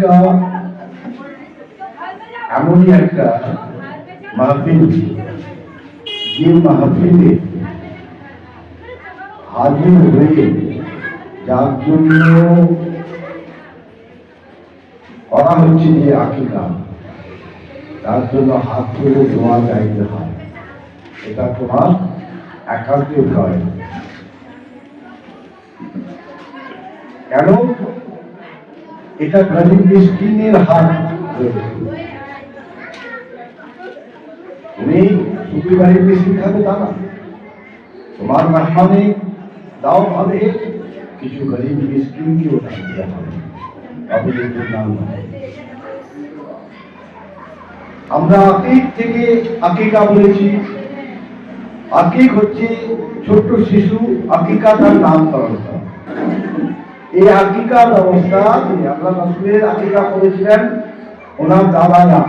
আকিকা এমনই একটা মাহফিল, যে মাহফিলে হাজির হয়ে যার জন্য করা হচ্ছে যে আকিকা, তার জন্য হাত তুলে দোয়া চাইতে হয়। এটা তোমার একান্তে ভয়। কেন? এটা গরিব মিসকিনের হাত। তুমি শুধু গরিব মিসকিন খাবে তা না, তোমার মেহমানে দাও ভাবে কিছু গরিব মিসকিনকেও দেওয়া হবে। আমরা আকিক থেকে আকিকা বলেছি। আকিক হচ্ছে ছোট্ট শিশু, আকিকা তার নামকরণ। এই আকিকার ব্যবস্থা আল্লাহ রাসূলের আকিকা করেছিলেন ওনার দাদারা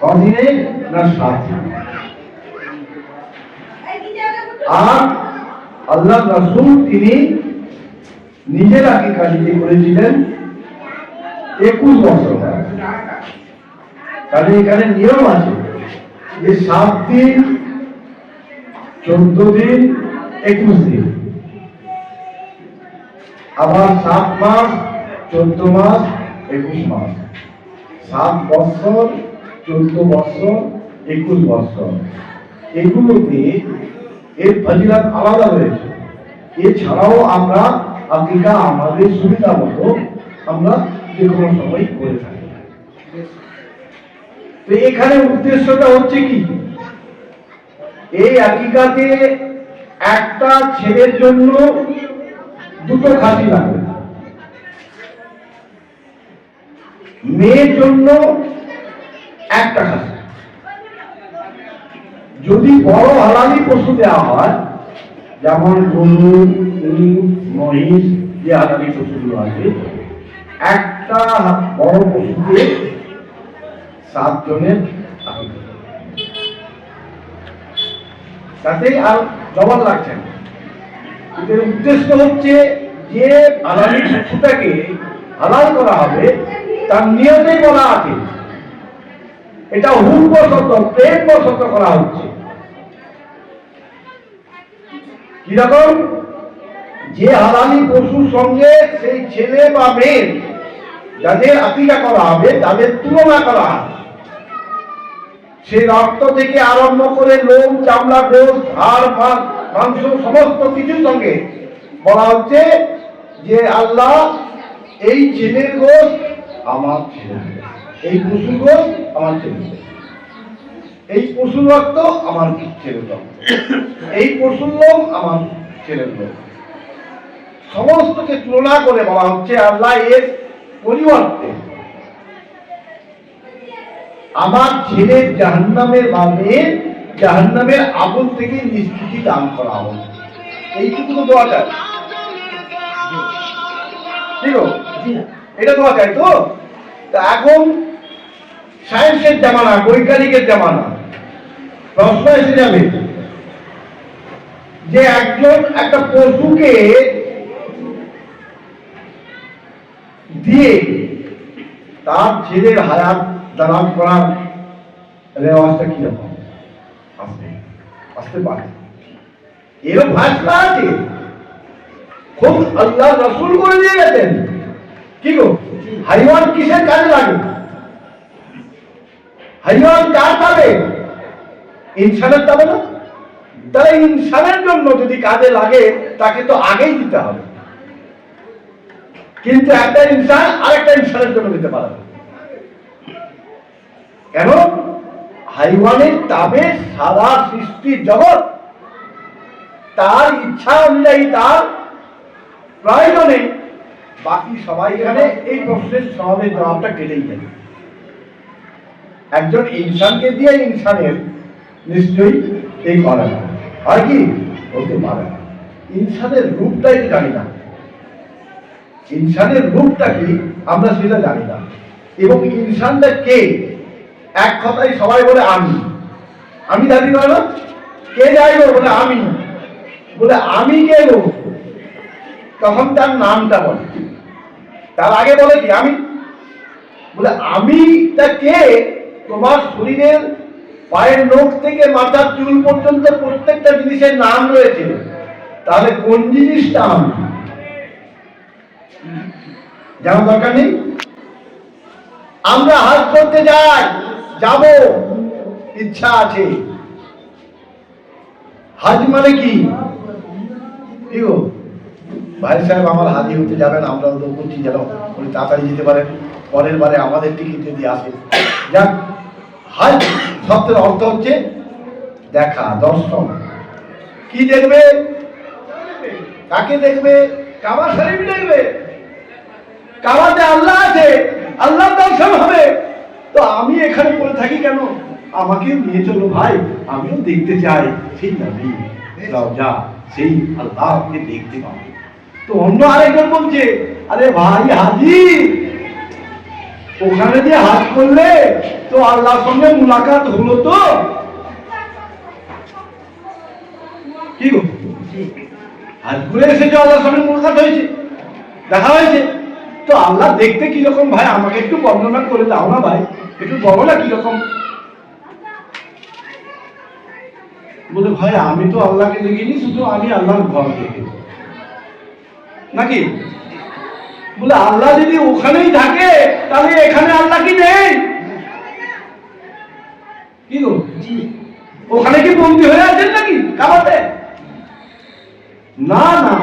কদিনে না 7 দিন। আর আল্লাহ রাসূল তিনি নিজের আকিকা নিজে করেছিলেন 21 বছর। তাহলে এখানে নিয়ম আছে যে 7 দিন, 14 দিন, 21 দিন, আবার 7 মাস, 14 মাস, 21 মাস, 7 বছর, 14 বছর, 21 বছর, এগুলোতে এর ফজিলত আলাদা রয়েছে। এছাড়াও আমরা আকিকা আমাদের সুবিধা মতো আমরা যে কোনো সময় করে থাকি। তো এখানে উদ্দেশ্যটা হচ্ছে কি, এই আকিকাতে একটা ছেলের জন্য 2টো খাসি লাগবে, মেয়ের জন্য 1টা খাসি। যদি বড় হালালি পশু দেওয়া হয়, যেমন গরু, মহিষ, যে হালালি পশুগুলো আছে, একটা বড় পশুতে 7 জনের তাতে আর জবান লাগছে না। এর উদ্দেশ্য হচ্ছে যে হালালি পশুটাকে হালাল করা হবে তার নিয়মে বলা আছে, এটা হুবশত প্রেম বশত করা হচ্ছে। কিরকম? যে হালালি পশুর সঙ্গে সেই ছেলে বা মেয়ে যাদের আকিকা করা হবে তাদের তুলনা করা হবে। সেই রক্ত থেকে আরম্ভ করে লোম, চামড়া, গোশত, হাড়, মাংস সমস্ত কিছুর সঙ্গে বলা হচ্ছে যে আল্লাহ এই ছেলের গোশত আমার ছেলে, এই পশুর গোশত আমার ছেলে, এই পশুর রক্ত আমার ছেলের রক্ত, এই পশুর লোম আমার ছেলের লোম, সমস্তকে তুলনা করে বলা হচ্ছে আল্লাহ এর পরিবর্তে আমার ছেলের জাহান্নামের বা মেয়ের জাহান্নামের আগুন থেকে নিষ্কৃতি দান করা হবে। এইটুকু তো দোয়া চাই, ঠিক আছে? এটা দোয়া চাই তো। এখন সায়েন্সের জামানা, বৈজ্ঞানিকের জামানা, প্রশ্ন এসে যাবে যে একজন একটা পশুকে দিয়ে তার ছেলের হায়াত দাঁড়ান করার রেওয়াজটা কি রকম? আসতে আসতে পারে, এরও ফাঁসলা আছে, খুব আল্লাহ রাসূল করে দিয়ে গেছেন। কি গো, হাইওয়ান কিসের কাজে লাগে? হাইওয়ান কার যাবে? ইনসানের যাবে না? তাহলে ইনসানের জন্য যদি কাজে লাগে তাকে তো আগেই দিতে হবে, কিন্তু একটা ইনসান আরেকটা ইনসানের জন্য দিতে পারে না। কেন? হাইওয়ানের তাবে সারা সৃষ্টি জগৎ তার ইচ্ছা অনুযায়ী, তার প্রয়োজনে, বাকি সবাই এখানে এই প্রশ্নের সমাবেশ জবাবটা কেটেই যাবে। একজন ইনসানকে দিয়ে ইনসানের নিশ্চয়ই এই করে না, আর কি হতে পারে না। ইনসানের রূপটাই জানি না, ইনসানের রূপটা কি আমরা সেটা জানি না। এবং ইনসানটা কে? এক কথাই সবাই বলে আমি, আমি দাবি করে না। কে যাইব বলে আমি, বলে আমি কে গো? তখন তার নামটা বলে, তার আগে বলে কি আমি। বলে আমিটা কে? তোমার শরীরের পায়ের নখ থেকে মাথার চুল পর্যন্ত প্রত্যেকটা জিনিসের নাম রয়েছে। তাহলে কোন জিনিসটা আমি? জানার দরকার নেই। আমরা হাজ করতে যাই, যাব, ইচ্ছা আছে। হাজ মানে কি? কি গো ভাই সাহেব, আমার হাজি হতে যাবেন, আমরা তো করছি যেন উনি তাড়াতাড়ি যেতে পারেন, পরের বারে আমাদের টিকিট যদি আসে। যাক, হাজ শব্দের অর্থ হচ্ছে দেখা, দর্শন। কি দেখবে? কাকে দেখবে? কাবা শরীফ দেখবে। কাবাতে আল্লাহ আছে, আল্লাহ দর্শন হবে। তো আমি এখানে পড়ে থাকি কেন? আমাকেও নিয়ে চলো ভাই, আমিও দেখতে চাই সেই নবী, যা সেই আল্লাহকে দেখতে পাবো। তো অন্য আরেকজন বলছে, আরে ভাই হাজি, ওখানে যে হাজ করলে তো আল্লাহর সঙ্গে মুলাকাত হলো। তো কি গো, হাজ করে এসেছো, আল্লাহর সঙ্গে মুলাকাত হয়েছে, দেখা হয়েছে। তো আল্লাহ দেখতে কিরকম ভাই, আমাকে একটু বর্ণনা করে দাও না ভাই, একটু বলো না কিরকম। বলে ভাই আমি তো আল্লাহকে দেখিনি, শুধু আমি আল্লাহর ঘর দেখেছি। নাকি? বলে আল্লাহ যদি ওখানেই থাকে তাহলে এখানে আল্লাহ কি নেই? কি গো, ওখানে কি বন্দী হয়ে আছেন নাকি কাবাতে? না না,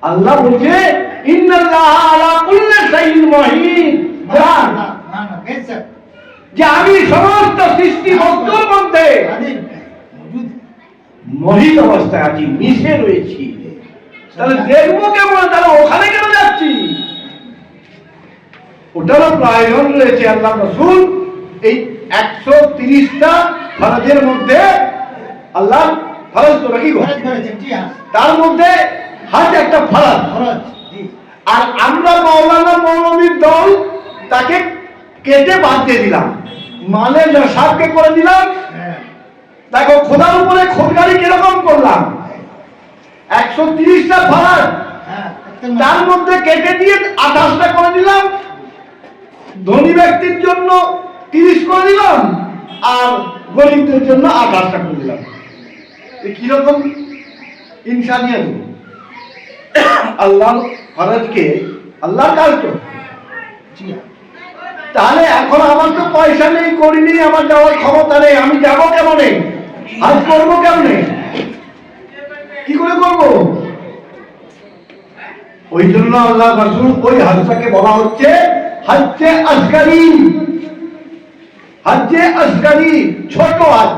আল্লাহ বলছে ইন্নাল্লাহ আলা কুল্লি শাইইন মুহিত, যে আমি সমস্ত সৃষ্টি বস্তুর মধ্যে মহিত অবস্থায় আছি, মিশে রয়েছি। তাহলে দেখবো কেমন? তাহলে ওখানে কেন যাচ্ছি? ওটারও প্রয়োজন রয়েছে। আল্লাহ রাসূল এই 130টা ফরজের মধ্যে, আল্লাহ ফরজ তো নাকি গো, তার মধ্যে হাজ একটা ফরজ। আর আমরা মাওলানা মৌলবীর দল তাকে কেটে বাদ দিয়ে দিলাম, মানে সাবকে করে দিলাম। দেখো খোদার উপরে খোদগারি কিরকম করলাম। 130টা ফরজ, তার মধ্যে কেটে দিয়ে 28টা করে দিলাম। ধনী ব্যক্তির জন্য 30 করে দিলাম, আর গরিবদের জন্য 28টা করে দিলাম। কিরকম ইনসানিয়ত! আল্লাহ ফরজকে, আল্লাহর কাজ তো। তাহলে এখন আমার তো পয়সা নেই, করিনি, আমার যাওয়ার ক্ষমতা নেই, আমি যাবো কেমনে? হাজ করবো কেমনে? কি করে করবো? ওই জন্য আল্লাহ রাসূল ওই হাজটাকে বলা হচ্ছে হজ্জে আসগরি। হজ্জে আসগরি, ছোট হাজ।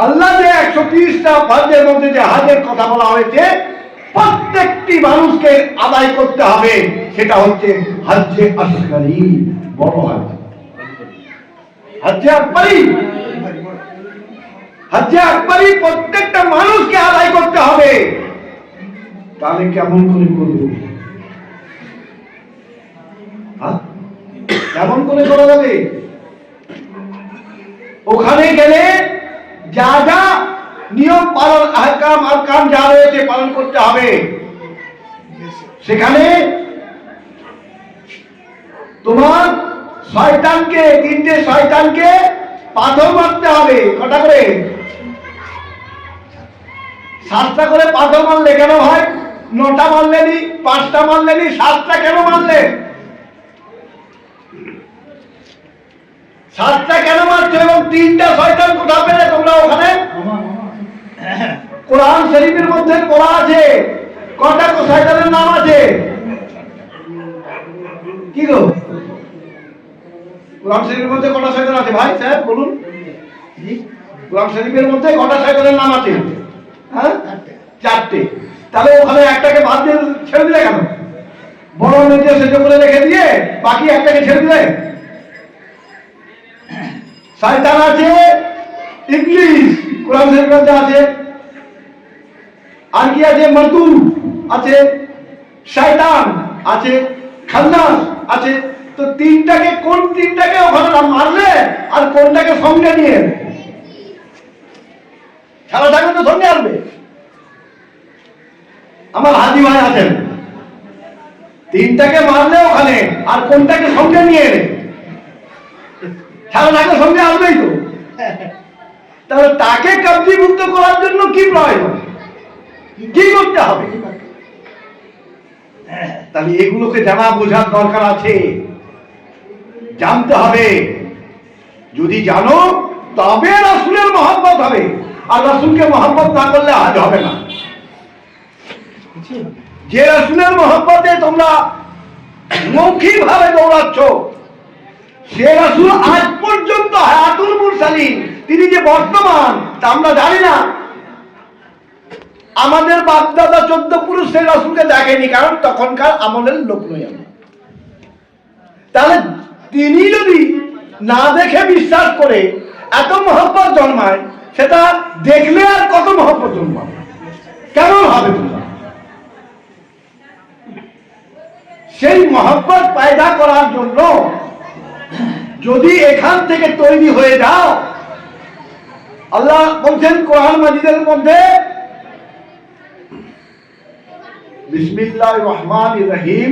আল্লাহ যে 130টা ফরজের মধ্যে যে হাজের কথা বলা হয়েছে, প্রত্যেকটি মানুষকে আদায় করতে হবে, সেটা হচ্ছে হজ্জে আসগরি, বড় হাজ। হজ্জে আকবরি, হজ্জে আকবরি প্রত্যেকটা মানুষকে আদায় করতে হবে। তাহলে কেমন করে করবো? কেমন করে করা যাবে? ওখানে গেলে যা যা নিয়ম পালন, আহকাম আরকান যা রয়েছে পালন করতে হবে। সেখানে তোমার শয়তানকে, 3টে শয়তানকে পাথর মারতে হবে। কটা করে? 7টা করে পাথর মারলে কেন হয়? 9টা মারলেনি, 5টা মারলেনি, 7টা কেন মারলে? 7টা কেন মারছো? এবং 3টা শয়তান কোথা পেলে তোমরা ওখানে? কোরআন শরীফের মধ্যে পড়া আছে কটা শয়তানের নাম আছে। কি গো, কোরআন শরীফের মধ্যে কটা শয়তান আছে ভাই সাহেব বলুন? কোরআন শরীফের মধ্যে কটা শয়তানের নাম আছে? হ্যাঁ, 4টে। তাহলে ওখানে একটাকে বাদ দিয়ে ছেড়ে দিলে কেন? বড় মেজে সেজে করে রেখে দিয়ে বাকি একটাকে ছেড়ে দিলে? শয়তান আছে ইবলিস, কোরআন শরীফের মধ্যে আছে। আর কি আছে? মরদু আছে, শয়তান আছে, খান্নাস আছে। তো 3টাকে, কোন 3টাকে ওখানে মারলে আর কোনটাকে সঙ্গে নিয়ে? খেলাটাকে তো সঙ্গে আনবে। আমার হাজি ভাই আছেন, তিনটাকে মারলে ওখানে, আর কোনটাকে সঙ্গে নিয়ে এলে সারাটাকে সঙ্গে আসবেই তো। তাহলে তাকে কব্জিমুক্ত করার জন্য কি প্রয়োজন, কি করতে হবে? তাহলে এগুলোকে জানা বোঝার দরকার আছে, জানতে হবে। যদি জানো তবে রাসূলের মহব্বত হবে, আর রাসূলকে মহব্বত না করলে আজ হবে না। যে রাসূলের মহব্বতে তোমরা মৌখিক ভাবে দৌড়াচ্ছ, সে রাসূল আজ পর্যন্ত হায়াতুল মুরসালিন, তিনি যে বর্তমান তা আমরা জানি না। আমাদের বাপদাদা 14 পুরুষের রাসূলকে দেখেনি, কারণ তখনকার আমলের লোক নই আমরা। তাহলে তিনি যদি না দেখে বিশ্বাস করে এত মহব্বত জন্মায়, সেটা দেখলে আর কত মহব্বত জন্মাবে, কেমন হবে তোমরা? সেই মহব্বত পয়দা করার জন্য যদি এখান থেকে তৈরি হয়ে যাও, আল্লাহ বলছেন কোরআন মাজিদের মধ্যে, বিসমিল্লাহির রহমানির রহিম,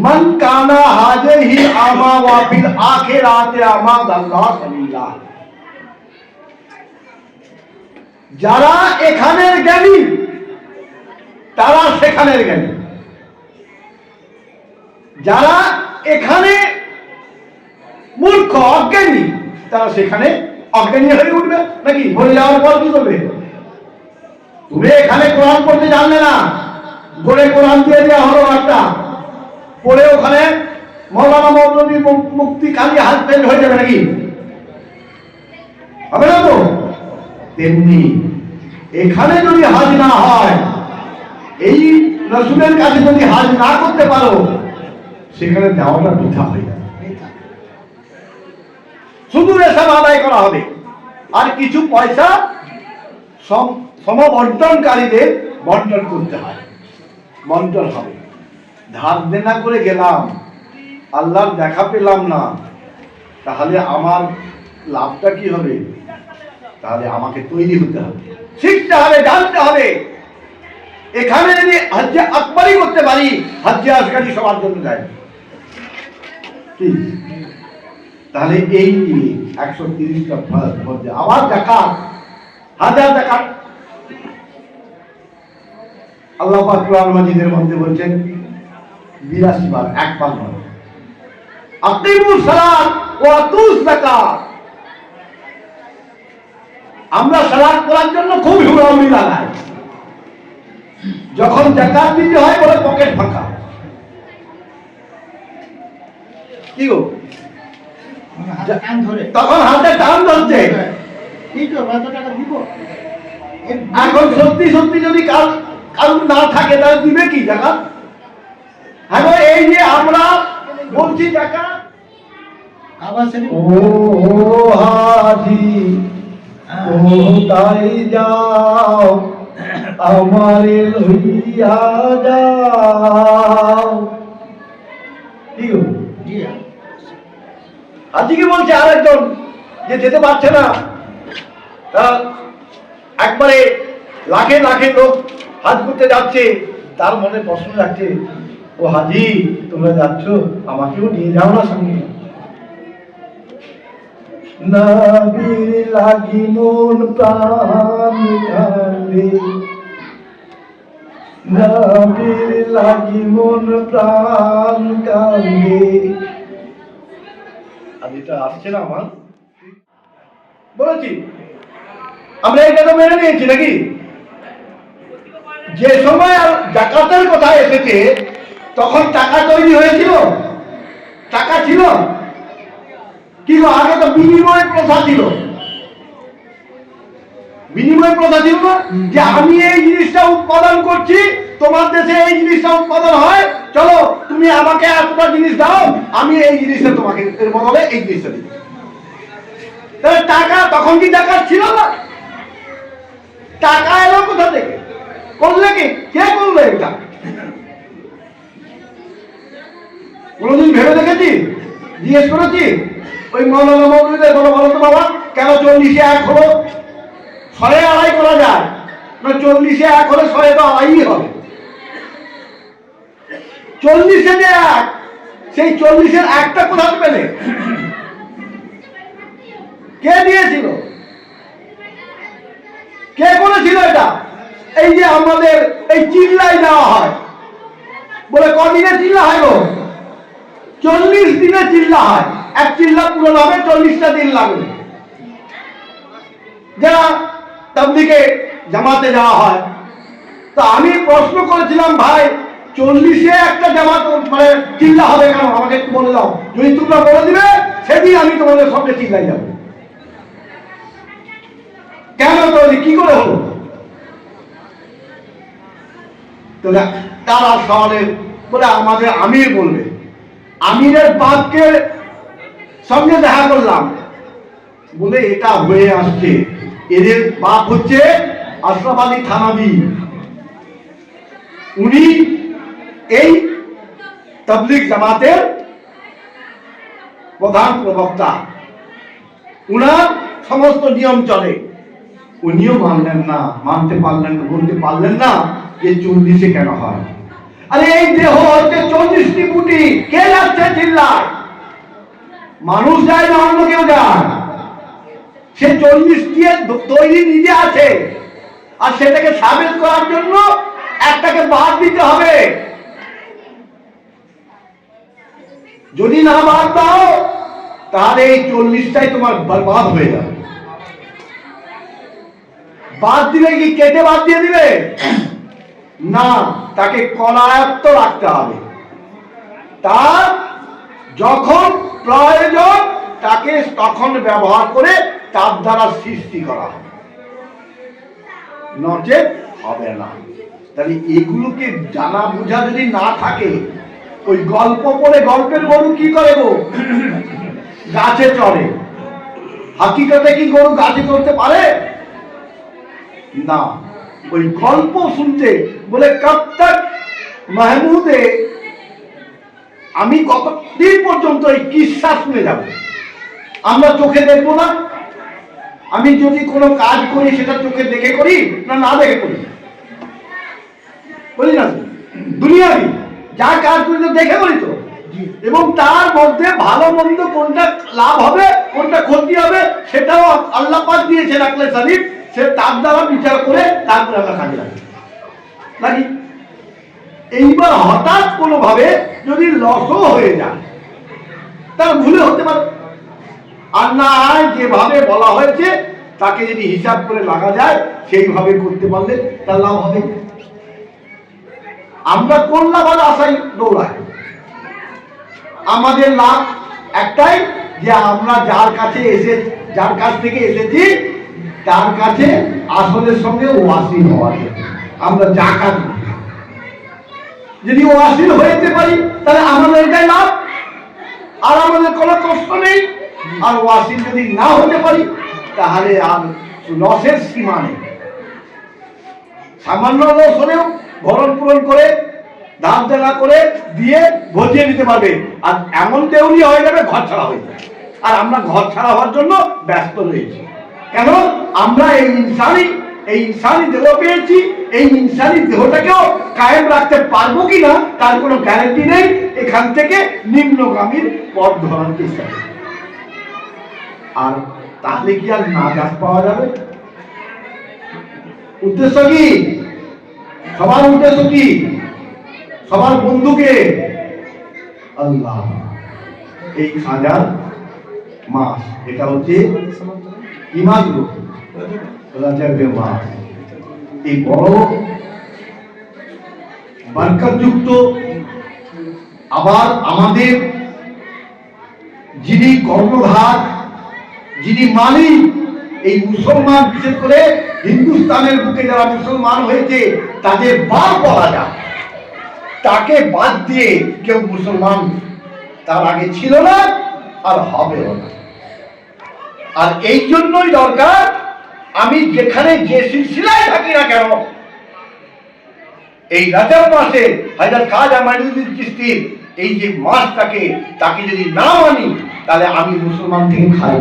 মান কানা হাজিহি আমা ওয়া ফিল আখিরাতি আমাদাল্লাহ সাবিলা। যারা এখানের জ্ঞানী তারা সেখানের জ্ঞানী, যারা এখানে মূর্খ অজ্ঞানী তারা সেখানে অজ্ঞানী হয়ে উঠবে। নাকি বলে যাওয়ার পর কি করবে? তুমি এখানে কোরআন পড়তে জানলে না, বলে কোরআন দিয়ে দেওয়া হলো একটা, পড়ে ওখানে মৌলানা মৌলভী মুক্তি কালী হাজবেন্ড হয়ে যাবে নাকি? হবে না তো। তেমনি এখানে যদি হাজ না হয়, এই রাসূলের কাছে যদি হাজ না করতে পারো, সেখানে যাওয়াটা বৃথা হয়ে যাবে। শুধু রেশাব আদায় করা হবে, আর কিছু পয়সা সমবন্টনকারীদের বন্টন করতে হয়, বন্টন হবে। ধার দেনা করে গেলাম, আল্লাহর দেখা পেলাম না, তাহলে আমার লাভটা কি হবে? তাহলে আমাকে তৈরি হতে হবে, শিখতে হবে, জানতে হবে। এখানে যদি হজ্জে আকবরই করতে পারি, হজ্জে আসগারি সবার জন্য যায়, তাহলে এই 130টা ফরজ মধ্যে আবার যাকাত, হাজার যাকাত। আল্লাহ পাক কোরআন মাজিদের মধ্যে বলছেন 82 বার, একবার নয়, আকিমুস সালাত ওয়া আতুস যাকাত। আমরা সালাত করার জন্য খুব হুড়াহুড়ি লাগাই, যখন যাকাত দিতে হয় বলে পকেট ফাঁকা। কি গো, তখন হাতে টান ধরছে, এখন সত্যি সত্যি যদি কারণ না থাকে তাহলে দিবে কি যাকাত? হ্যাঁ, এই যে আমরা বলছি যাকাত, ও হাজি কোথায় যাও, আমারে লইয়া যাও। কি গো, হাজিকে বলছে আরেকজন যে যেতে পারছে না, তারা একবারে লাখে লাখে লোক হাজ করতে যাচ্ছে, তার মনে প্রশ্ন যাচ্ছে, ও হাজি তোমরা যাচ্ছ, আমাকেও নিয়ে যাও না সঙ্গে। নবীর লাগি মন প্রাণ কান্দে, নবীর লাগি মন প্রাণ কান্দে। আর এটা আসছে না আমার, বলেছি আমরা এটা তো মেনে নিয়েছি নাকি? যে সময় আর যাকাতের কথা এসেছে, তখন টাকা তৈরি হয়েছিল, টাকা ছিল কি গো? আগে তো বিনিময় প্রথা ছিল, বিনিময় প্রথা ছিল না, যে আমি এই জিনিসটা উৎপাদন করছি, তোমার দেশে এই জিনিসটা উৎপাদন হয়, চলো তুমি আমাকে এতটা জিনিস দাও, আমি এই জিনিসটা তোমাকে এর বদলে এই জিনিসটা দিই। তাহলে টাকা তখন কি যাকাত ছিল না? টাকা এলো কোথা থেকে? করলে কি, কে করলো এটা? কোনদিন ভেবে দেখেছি, জিজ্ঞেস করেছি ওই মৌলানা মৌলভীদের, বলো বলো তো বাবা, কেন 40-এ 1 হলো? 100-এ 2.5 করা যায় না, 40-এ 1 হলে 100-এ তো 2.5 হবে। 40-এ যে এক, সেই 40-এর একটা কোথাও পেলে? কে দিয়েছিল? কে করেছিল এটা? এই যে আমাদের এই চিল্লাই দেওয়া হয়, বলে কদিনে চিল্লা হয় গো? 40 দিনে চিল্লা হয়। এক চিল্লা পূরণ হবে 40টা দিন লাগবে। যারা তাবলীগে জামাতে যাওয়া হয়, তো আমি প্রশ্ন করেছিলাম, ভাই 40-এ একটা জামাত মানে চিল্লা হবে কেন? আমাকে একটু বলে দাও। যদি তোমরা বলে দিবে, সেদিন আমি তোমাদের সঙ্গে চিল্লাই যাবো। কেন তৈরি, কি করে হলো? তারা শহরের বলে আমাদের আমির বলবে, আমিরের বাপকে সঙ্গে দেখা করলাম, বলে এটা হয়ে আসছে। এদের বাপ হচ্ছে আশরাফ আলী থানভী, উনি এই তাবলীগ জামাতের প্রধান প্রবক্তা, উনার সমস্ত নিয়ম চলে। উনিও মানলেন না, মানতে পারলেন না, বলতে পারলেন না যে 40-এ কেন হয়। আরে এই দেহ হচ্ছে 40টি কোটি, কে যাচ্ছে চিল্লায়? মানুষ যায় না, অন্য কেউ যায়? সে 40টি তৈরি নিজে আছে, আর সেটাকে সাবেত করার জন্য একটাকে বাদ দিতে হবে। যদি না বাদ দাও, তাহলে এই 40টাই তোমার বরবাদ হয়ে যাবে। বাদ দিলে কি কেটে বাদ দিয়ে দিবে? না, তাকে কলায়ত্ত রাখতে হবে। তার যখন প্রয়োজন তাকে তখন ব্যবহার করে তার দ্বারা সৃষ্টি করা হবে, নচেত হবে না। তাহলে এগুলোকে জানা বোঝা যদি না থাকে, ওই গল্প পড়ে গল্পের গরু কি করে গো? গাছে চড়ে। হাকিকতে কি গরু গাছে চড়তে পারে? না। ওই গল্প শুনতে বলে কব তক মাহমুদে, আমি কতদিন পর্যন্ত এই কিস্সা শুনে যাব? আমরা চোখে দেখবো না? আমি যদি কোনো কাজ করি সেটা চোখে দেখে করি না না দেখে করি? বলি না, দুনিয়াবি যা কাজ করি তো দেখে করি তো, এবং তার মধ্যে ভালো মন্দ কোনটা লাভ হবে কোনটা ক্ষতি হবে সেটাও আল্লাহ পাক দিয়েছেন আকলে সালিম, সে তার দ্বারা বিচার করে তারপরে আমরা কাজে লাগি নাকি? এইবার হঠাৎ কোনো ভাবে যদি লসও হয়ে যায়, তার ভুলে হতে পারে। আর না যেভাবে বলা হয়েছে তাকে যদি হিসাব করে লাগা যায়, সেইভাবে করতে পারলে তার লাভ হবে। আমরা কোন লাভের আশায় দৌড়াই? আমাদের লাভ একটাই, যে আমরা যার কাছ থেকে এসেছি তার কাছে আসলের সঙ্গে ওয়াসিল হওয়া যায়। আমরা জাকাত যদি ওয়াসিল হইতে পারি তাহলে আমাদের এটাই লাভ, আর আমাদের কোনো কষ্ট নেই। আর ওয়াসিল যদি না হতে পারি তাহলে আর লসের সীমা নেই। সামান্য লস হলেও ভরণ পূরণ করে দাম দেনা করে দিয়ে ভজিয়ে নিতে পারবে, আর এমন দেউলি হয়ে যাবে ঘর ছাড়া হয়ে যাবে। আর আমরা ঘর ছাড়া হওয়ার জন্য ব্যস্ত রয়েছি। কেন? আমরা এই ইনসানি দেহ পেয়েছি, এই ইনসানি দেহটাকেও কায়েম রাখতে পারবো কিনা তার কোনো গ্যারান্টি নেই। এখান থেকে নিম্নগামীর পথ ধরার চেষ্টা করি। আর তাহলে কি আর নাজাত পাওয়া যাবে? উদ্দেশ্য কি? সবার উদ্দেশ্য কি? সবার বন্ধুকে আল্লাহ। এই হাজার মাস, এটা হচ্ছে কি মাস গো? রাজবের মাস। এই বড় বরকতযুক্ত, আবার আমাদের যিনি কর্ণধার, যিনি মালিক, এই মুসলমান, বিশেষ করে হিন্দুস্তানের বুকে যারা মুসলমান হয়েছে তাদের বাপ বলা যায়, তাকে বাদ দিয়ে কেউ মুসলমান তার আগে ছিল না আর হবেও না। আর এই জন্যই দরকার, আমি যেখানে যে সিলসিলায় থাকি না কেন, এই রজব মাসে হযরত খাজা মাইনুদ্দিন চিশতির এই যে মাসটাকে, তাকে যদি না মানি তাহলে আমি মুসলমান থেকে খাই।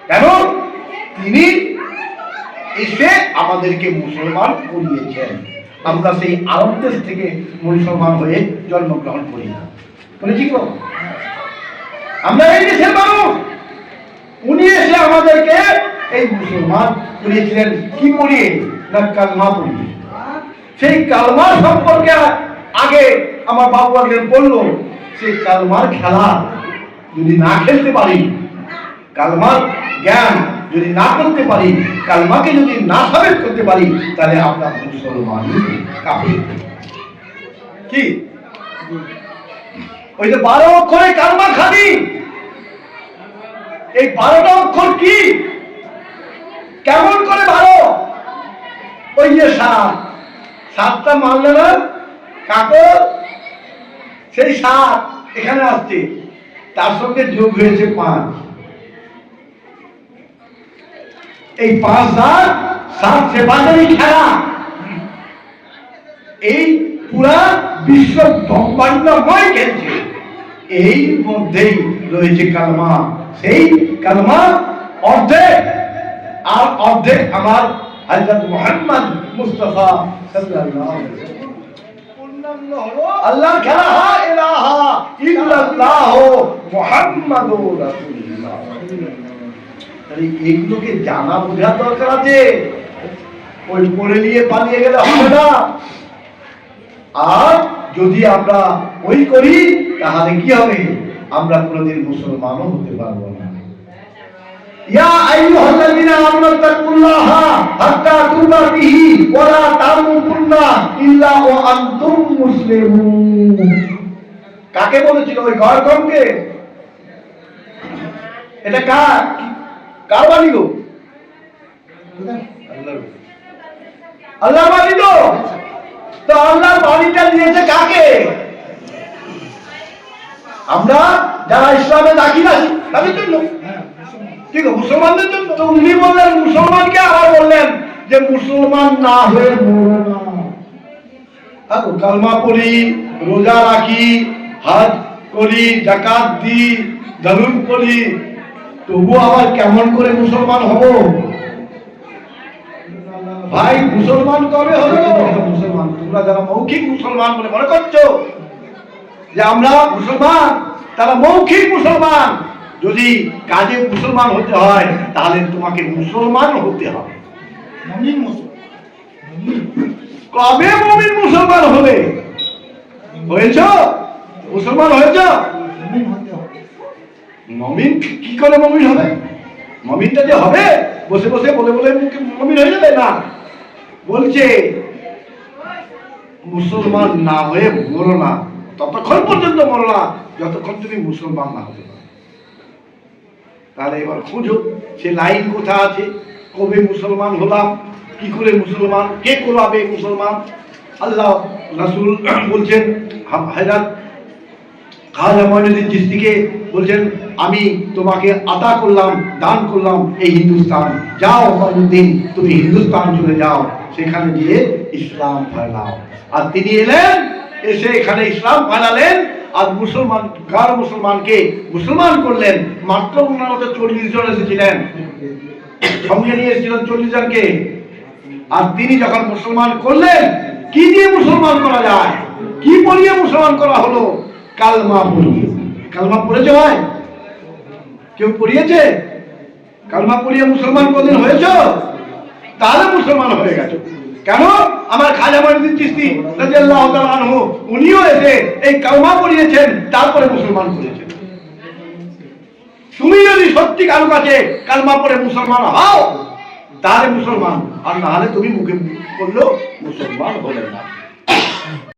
কেন? তিনি এসে আমাদেরকে মুসলমান করিয়েছেন। আমরা সেই আরব দেশ থেকে মুসলমান হয়ে জন্মগ্রহণ করি না। বলেছি কি বাবা? আমরা এই দেশের মানুষ। উনি এসে আমাদেরকে এই মুসলমান করিয়েছিলেন কি পড়িয়ে? না কালমা পড়িয়ে। সেই কালমা সম্পর্কে আগে আমার বাবু একজন বললো, সেই কালমার খেলা যদি না খেলতে পারি, কালমার জ্ঞান যদি না করতে পারি, কালমাকে যদি না সাবেত করতে পারি, তাহলে আমরা মুসলমান কাফির। কি ওই যে 12 অক্ষরে কালমা খালি, এই 12টা অক্ষর কি? কেমন করে 12? ওই যে 7টা মানলে না কাকর, সেই 7 এখানে আসছে, তার সঙ্গে যোগ হয়েছে 5। এই 5 আর 7 সেবাদেরই খেলা। এই পুরা বিশ্ব ব্রহ্মাণ্ডময় খেলছে, এই মধ্যেই রয়েছে কালমা। সেই কালমা অর্ধেক, আর অর্ধেক আমার হযরত মুহাম্মদ মুস্তাফা সাল্লাল্লাহু আলাইহি ওয়াসাল্লাম। পূর্ণাঙ্গ হলো আল্লাহর খেলা, লা ইলাহা ইল্লাল্লাহ মুহাম্মাদুর রাসূলুল্লাহ। তাহলে এইগুলোকে জানা বোঝার দরকার আছে। ওই পড়ে নিয়ে পালিয়ে গেলে হবে না। আর যদি আমরা ওই করি, তাহলে কি হবে? আমরা কোনোদিন মুসলমানও হতে পারবো না। ইয়া আইয়ুহাল্লাযীনা আমানু তাকুল্লাহা হাত্তা তুকাতিহি ওয়া লা তামুতুন্না ইল্লা ওয়া আনতুম মুসলিমুন। কাকে বলেছিল? ওই গড়গমকে। এটা কার বাণী গো? আল্লাহর বাণী তো। তো আল্লাহর বাণীটা দিয়েছে কাকে? আমরা যারা ইসলামে দাখিল আছি তাদের জন্য, ঠিক আছে, মুসলমানদের জন্য। তো উনি বললেন মুসলমানকে, আবার বললেন যে মুসলমান না হয়ে মরো না। কালমা পড়ি, রোজা রাখি, হজ করি, যাকাত দিই, দরুদ পড়ি, তবু আবার কেমন করে মুসলমান হব? ভাই মুসলমান কবে হবে? মুসলমান তোমরা যারা মৌখিক মুসলমান বলে মনে করছো যে আমরা মুসলমান, তারা মৌখিক মুসলমান। যদি কাজে মুসলমান হতে হয়, তাহলে তোমাকে মুসলমান হতে হবে। কবে মুমিন মুসলমান হবে? হয়েছ? মুসলমান হয়েছ? মুমিন কি করে মুমিন হবে? মুমিনটা যে হবে বসে বসে বলে বলে মুমিন হয়ে যাবে না। বলছে মুসলমান না হয়ে মরো না, ততক্ষণ পর্যন্ত মরো না যতক্ষণ তুমি মুসলমান না হতে পারো। তাহলে এবার খুঁজো সে লাইন কোথা আছে, কবে মুসলমান হলাম, কি করে মুসলমান, কে করাবে মুসলমান? আল্লাহ রাসূল বলছেন, হযরত খাজা মঈনুদ্দিন চিশতিকে বলছেন, আমি তোমাকে আতা করলাম, দান করলাম এই হিন্দুস্তান, যাও মঈনুদ্দিন তুমি হিন্দুস্তান চলে যাও, সেখানে গিয়ে ইসলাম ফেলাও। আর তিনি এলেন, এসে এখানে ইসলাম ফেলালেন, আর মুসলমান কার মুসলমানকে মুসলমান করলেন। মাত্র ওনার মতো 40 জন এসেছিলেন, সঙ্গে নিয়ে এসেছিলেন 40 জনকে। আর তিনি যখন মুসলমান করলেন, কি দিয়ে মুসলমান করা যায়, কি পড়িয়ে মুসলমান করা হলো? কালমা পড়িয়ে। কালমা পড়েছে ভাই? কেউ পড়িয়েছে? কালমা পড়িয়ে মুসলমান কোনদিন হয়েছ? তাহলে মুসলমান হয়ে গেছে। কেন? আমার খাজা মঈনুদ্দিন চিশতি রাদিয়াল্লাহু তাআলা আনহু উনিও এসে এই কালমা পড়িয়েছেন, তারপরে মুসলমান করেছেন। তুমি যদি সত্যি কারো কাছে কালমা পড়ে মুসলমান হও, তাহলে মুসলমান, আর না হলে তুমি মুখে বললেও মুসলমান হবে না।